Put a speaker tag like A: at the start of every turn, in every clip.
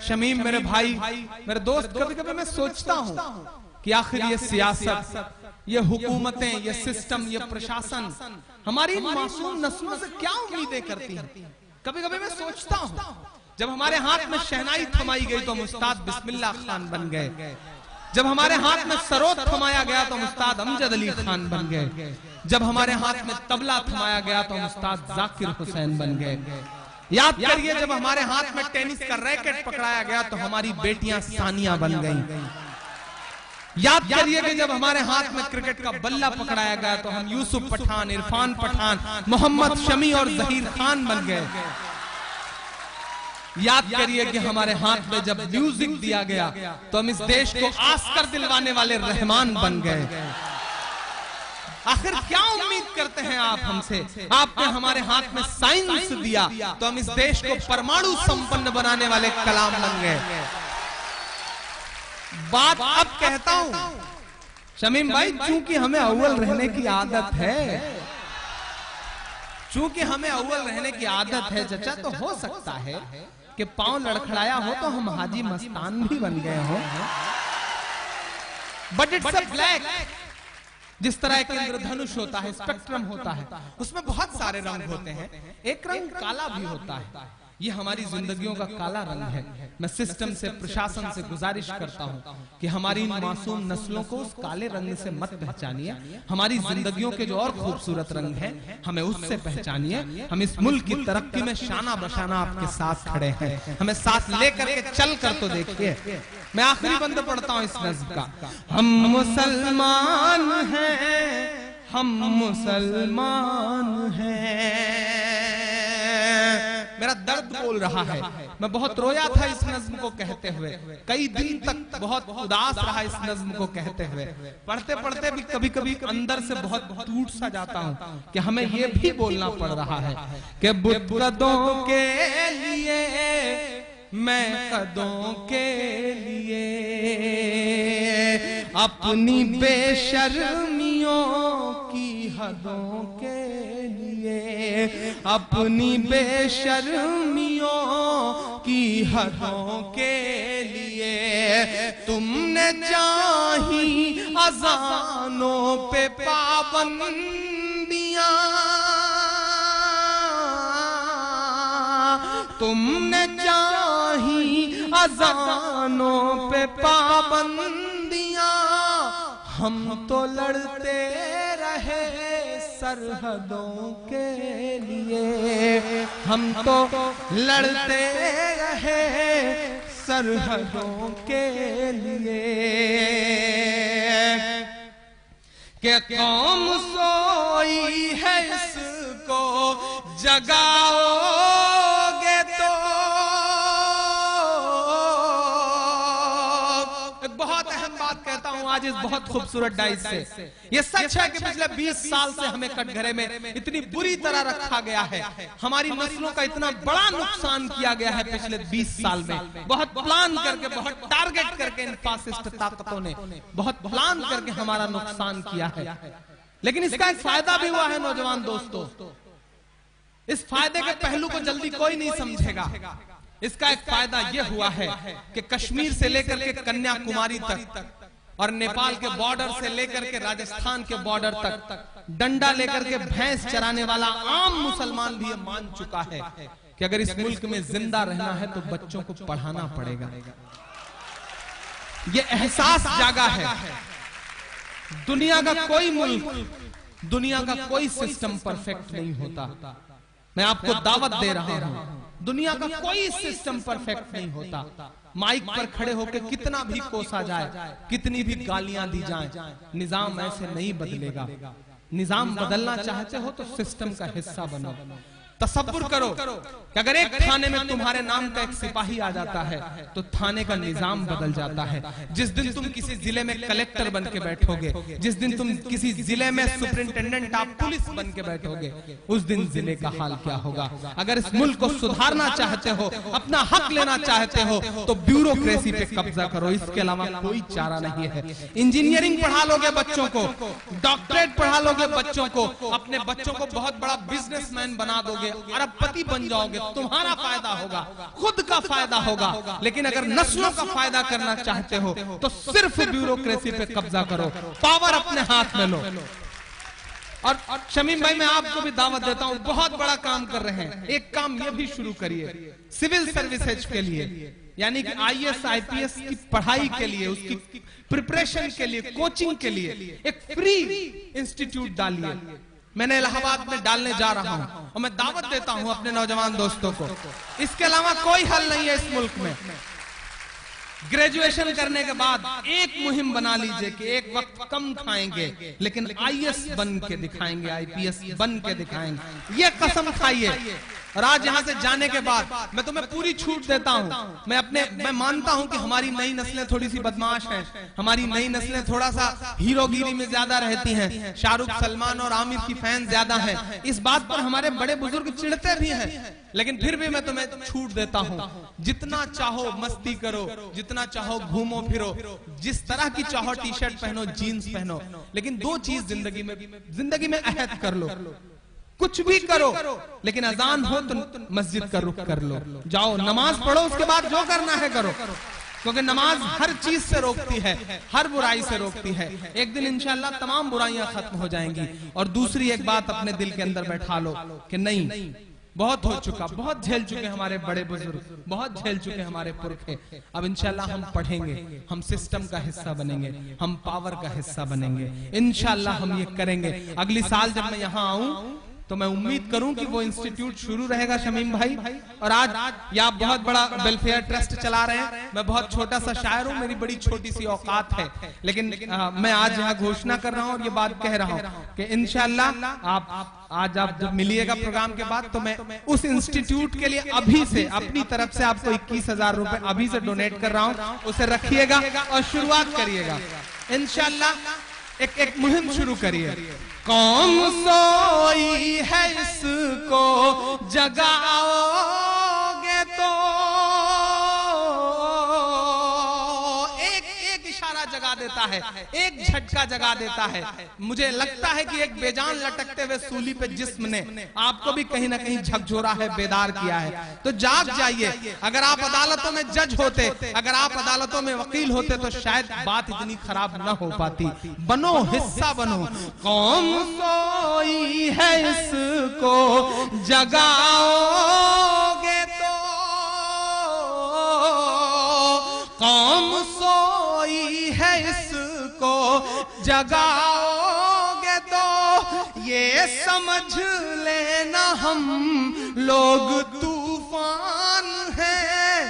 A: शमीम मेरे भाई, मेरे दोस्त, कभी कभी मैं सोचता हूँ कि आखिर ये सियासत, ये हुकूमतें, ये सिस्टम, ये प्रशासन हमारी मासूम नस्लों से क्या उम्मीदें करती हैं। कभी कभी मैं सोचता हूँ, जब हमारे हाथ में शहनाई थमाई गई तो हम उस्ताद बिस्मिल्लाह खान बन गए, जब हमारे हाथ में सरोद थमाया गया तो हम उस्ताद अमजद अली खान बन गए, जब हमारे हाथ में तबला थमाया गया तो हम उस्ताद जाकिर हुसैन बन गए। याद करिए, जब हमारे हाथ में टेनिस का रैकेट पकड़ाया गया तो हमारी बेटियां सानिया बन गईं। याद करिए कि जब हमारे हाथ में क्रिकेट का बल्ला पकड़ाया गया तो हम यूसुफ पठान, इरफान पठान, मोहम्मद शमी और जहीर खान बन गए। याद करिए कि हमारे हाथ में जब म्यूजिक दिया गया तो हम इस देश को आस्कर दिलवाने वाले रहमान बन गए। आखिर क्या उम्मीद करते हैं आप हमसे? आपने हमारे हाथ में साइंस दिया तो हम इस देश को परमाणु संपन्न बनाने वाले कलाम बन गए। बात अब कहता हूं शमीम भाई, चूंकि हमें अव्वल रहने की आदत है, चूंकि हमें अव्वल रहने की आदत है चचा, तो हो सकता है कि पांव लड़खड़ाया हो तो हम हाजी मस्तान भी बन गए हो। But it's a black. जिस तरह एक इंद्रधनुष होता है, स्पेक्ट्रम होता है, उसमें बहुत सारे रंग होते हैं, एक रंग काला भी होता है। ये हमारी जिंदगियों का काला रंग है। मैं सिस्टम से, प्रशासन से गुजारिश करता हूं कि हमारी इन मासूम नस्लों को उस काले रंग से मत पहचानिए। हमारी जिंदगियों के जो और खूबसूरत रंग हैं, हमें उससे पहचानिए। हम इस मुल्क की तरक्की में शाना बशाना आपके साथ खड़े हैं। हमें साथ लेकर के चल कर तो देखिए। मैं आखिरी बंद पढ़ता हूं इस नज़्म का। हम मुसलमान हैं, हम मुसलमान हैं। मेरा दर्द बोल रहा है। मैं बहुत रोया था इस नज़्म को कहते हुए, कई दिन तक बहुत उदास रहा इस नज़्म को कहते हुए। पढ़ते पढ़ते भी कभी कभी अंदर से बहुत टूट सा जाता हूँ कि हमें ये भी बोलना पड़ रहा है कि बुतकदों के लिए, मैं कदों के लिए, अपनी बेशर्मियों की हदों के लिए, अपनी बेशर्मियों की हदों के लिए, तुमने चाही अज़ानों पे पाबंदियां, तुमने चाही अज़ानों पे पाबंदियां, हम तो लड़ते रहे सरहदों के लिए, हम तो लड़ते रहे सरहदों के लिए। कि कौम सोई है इसको जगाओगे तो। बहुत अहम बात कहता हूं आज इस बहुत खूबसूरत डाइस से। ये सच है कि पिछले 20 साल से हमें कटघरे में इतनी बुरी तरह रखा गया है। हमारी नस्लों का इतना बड़ा नुकसान किया गया है पिछले 20 साल में। बहुत प्लान करके, बहुत टारगेट करके इन फासिस्ट ताकतों ने बहुत प्लान करके हमारा नुकसान किया है। लेकिन इसका एक फायदा भी हुआ है नौजवान दोस्तों। इस फायदे के पहलू को जल्दी कोई नहीं समझेगा। इसका एक फायदा यह हुआ है कि कश्मीर से लेकर के कन्याकुमारी तक और नेपाल के बॉर्डर से लेकर के राजस्थान के बॉर्डर तक डंडा लेकर के भैंस चराने वाला आम मुसलमान भी मान चुका है कि अगर इस मुल्क में जिंदा रहना है तो बच्चों को पढ़ाना पड़ेगा। ये एहसास जागा है। दुनिया का कोई मुल्क, दुनिया का कोई सिस्टम परफेक्ट नहीं होता। मैं आपको दावत दे रहा हूं, दुनिया का कोई सिस्टम परफेक्ट नहीं होता। माइक पर खड़े होकर कितना भी कोसा जाए, कितनी भी गालियां दी जाएं, निजाम ऐसे नहीं बदलेगा। निजाम बदलना चाहते हो तो सिस्टम का हिस्सा बनो। तसव्वुर करो कि अगर एक थाने में तुम्हारे नाम का एक सिपाही आ जाता है तो थाने का निजाम बदल जाता है। जिस दिन तुम किसी जिले में कलेक्टर बन के बैठोगे, जिस दिन तुम किसी जिले में सुपरिंटेंडेंट ऑफ पुलिस बन के बैठोगे, उस दिन जिले का हाल क्या होगा। अगर इस मुल्क को सुधारना चाहते हो, अपना हक लेना चाहते हो तो ब्यूरोक्रेसी पे कब्जा करो। इसके अलावा कोई चारा नहीं है। इंजीनियरिंग पढ़ा लोगे बच्चों को, डॉक्टरेट पढ़ा लोगे बच्चों को, अपने बच्चों को बहुत बड़ा बिजनेसमैन बना दोगे, दोगे, अरबपति बन जाओगे, तुम्हारा फायदा होगा, खुद का फायदा होगा। लेकिन अगर नस्लों का फायदा करना चाहते हो तो सिर्फ ब्यूरोक्रेसी पे कब्जा करो, पावर अपने हाथ में लो। और शमीम भाई, मैं आपको भी दावत देता हूं, बहुत बड़ा काम कर रहे हैं। एक काम ये भी शुरू करिए सिविल सर्विसेज के लिए, यानी कि IAS IPS की पढ़ाई के लिए, उसकी प्रिपरेशन के लिए, कोचिंग के लिए एक फ्री इंस्टीट्यूट डालिए। मैंने इलाहाबाद में डालने जा रहा हूं और मैं दावत देता हूं अपने नौजवान दोस्तों को। इसके अलावा कोई हल नहीं है इस मुल्क में। ग्रेजुएशन करने के बाद एक मुहिम बना लीजिए कि एक वक्त कम खाएंगे लेकिन IAS बन के दिखाएंगे, IPS बन के दिखाएंगे, ये कसम खाइए। और आज यहाँ से जाने के बाद मैं तुम्हें पूरी छूट देता हूँ। मैं मानता हूँ कि हमारी नई नस्लें थोड़ी सी बदमाश हैं, हमारी नई नस्लें थोड़ा सा हीरोगिरी में ज्यादा रहती हैं, शाहरुख, सलमान और आमिर की फैन ज्यादा हैं। इस बात पर हमारे बड़े बुजुर्ग चिढ़ते भी हैं, लेकिन फिर भी मैं तुम्हें छूट देता हूँ। जितना चाहो मस्ती करो, जितना चाहो घूमो फिरो, जिस तरह की चाहो टी शर्ट पहनो, जीन्स पहनो, लेकिन दो चीज जिंदगी में अहद कर लो, कुछ भी करो लेकिन अजान हो तो मस्जिद का रुख कर लो, जाओ नमाज पढ़ो, उसके बाद जो करना है करो, क्योंकि नमाज हर चीज से रोकती है, हर बुराई से रोकती है। एक दिन इंशाअल्लाह तमाम बुराइयां खत्म हो जाएंगी। और दूसरी एक बात अपने दिल के अंदर बैठा लो कि नहीं, बहुत हो चुका, बहुत झेल चुके हमारे बड़े बुजुर्ग, बहुत झेल चुके हमारे पुरखे। अब इंशाल्लाह हम पढ़ेंगे, हम सिस्टम का हिस्सा बनेंगे, हम पावर का हिस्सा बनेंगे, इंशाल्लाह हम ये करेंगे। अगली साल जब मैं यहाँ आऊं तो मैं उम्मीद करूं कि वो इंस्टीट्यूट शुरू रहेगा शमीम भाई। और आज ये आप बहुत बड़ा वेलफेयर ट्रस्ट चला रहे हैं। मैं बहुत छोटा सा शायर हूं, मेरी बड़ी छोटी सी औकात है, लेकिन मैं आज यहाँ घोषणा कर रहा हूं और ये बात कह रहा हूं कि इंशाल्लाह आप जब मिलिएगा प्रोग्राम के बाद तो मैं उस इंस्टीट्यूट के लिए अभी से अपनी तरफ से आपको 21,000 रुपए अभी से डोनेट कर रहा हूं, उसे रखिएगा और शुरुआत करिएगा इंशाल्लाह। एक मुहिम शुरू करिए। कौम सोई है इसको जगाओगे तो, एक इशारा जगा देता है, एक झटका जगा देता है। मुझे लगता है कि एक बेजान लटकते हुए सूली पे जिस्म ने आपको भी कहीं ना कहीं झकझोरा है, बेदार किया है। तो जाग जाइए। अगर आप अदालतों में जज होते, अगर आप अदालतों में वकील होते तो शायद बात इतनी खराब न हो पाती। बनो, हिस्सा बनो। कौम सोई है इसको जगाओगे तो, कौम सोई है इसको जगाओगे तो, ये समझ लेना हम लोग तूफान हैं,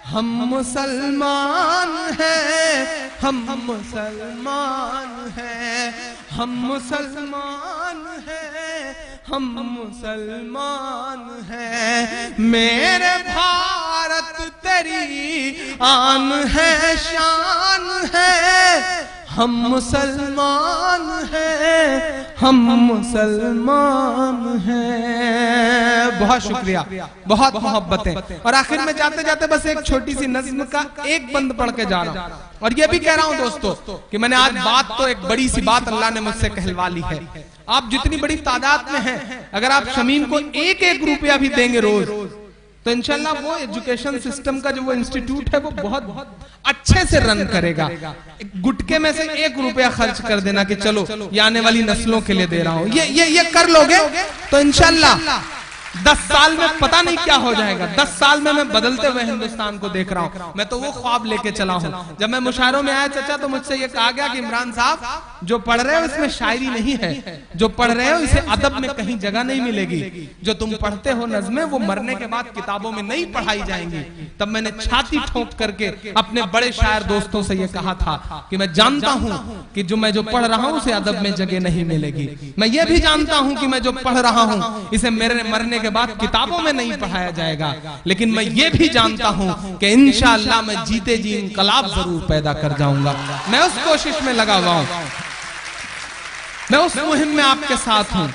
A: हम मुसलमान हैं, हम मुसलमान हैं, हम मुसलमान हैं, हम मुसलमान हैं। मेरे भारत तेरी आन है, शान है, हम मुसलमान हैं, हम मुसलमान हैं। बहुत शुक्रिया, बहुत मोहब्बतें। और आखिर में जाते जाते बस एक छोटी सी नज्म का एक बंद पढ़ के जा रहा हूं। और ये भी कह रहा हूं दोस्तों कि मैंने आज बात तो एक बड़ी सी बात अल्लाह ने मुझसे कहलवा ली है। आप जितनी बड़ी तादाद में हैं, अगर आप शमीम को एक एक रुपया भी देंगे रोज, तो इंशाल्लाह वो एजुकेशन सिस्टम का जो वो इंस्टीट्यूट है वो बहुत अच्छे से रन करेगा। गुटके में से 1 रुपया खर्च कर देना कि चलो ये आने वाली नस्लों के लिए दे रहा हूं, ये कर लोगे तो इंशाल्लाह 10 साल में पता नहीं क्या हो जाएगा। 10 साल में मैं बदलते हुए हिंदुस्तान को देख रहा हूं। मैं तो वो ख्वाब लेके चला हूं। जब मैं मुशायरों में आया चाचा तो मुझसे ये कहा गया कि इमरान साहब जो पढ़ रहे हो इसमें शायरी नहीं है, जो पढ़ रहे हो इसे अदब में कहीं जगह नहीं मिलेगी। जो तुम पढ़ते हो नज़्में वो मरने के बाद किताबों में नहीं पढ़ाई जाएंगी। तब मैंने छाती ठोक करके अपने बड़े शायर दोस्तों से ये कहा था कि मैं जानता हूं कि जो मैं पढ़ रहा हूं उसे अदब में जगह नहीं मिलेगी। मैं ये भी जानता हूं कि मैं जो पढ़ रहा हूं इसे मेरे मरने के बाद किताबों में नहीं पढ़ाया जाएगा। लेकिन मैं ये भी जानता हूं कि इंशाअल्लाह मैं जीते जी इंकलाब जरूर पैदा कर जाऊंगा। मैं उस कोशिश में लगा हुआ हूं, मैं उस मुहिम में आपके साथ हूं।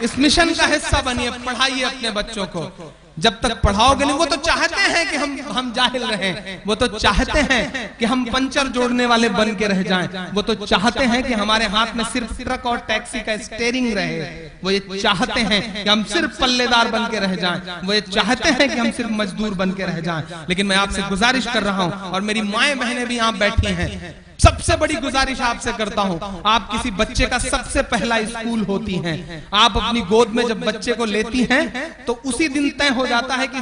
A: इस मिशन का हिस्सा बनिए, पढ़ाइए अपने बच्चों को। जब तक पढ़ाओगे नहीं। वो तो चाहते हैं कि हम जाहिल रहें, वो तो चाहते हैं कि हम पंचर जोड़ने वाले बन के रह जाएं, वो तो चाहते हैं कि हमारे हाथ में सिर्फ ट्रक और टैक्सी का स्टीयरिंग रहे, वो ये चाहते हैं कि हम सिर्फ पल्लेदार बन के रह जाएं, वो ये चाहते हैं कि हम सिर्फ मजदूर बन के रह जाएं। लेकिन मैं आपसे गुजारिश कर रहा हूं, और मेरी माएं बहनें भी यहाँ बैठी हैं, सबसे बड़ी गुजारिश आपसे करता हूं, आप किसी बच्चे का सबसे पहला स्कूल होती हैं। आप अपनी गोद में जब बच्चे को लेती हैं तो उसी दिन तय हो जाता है कि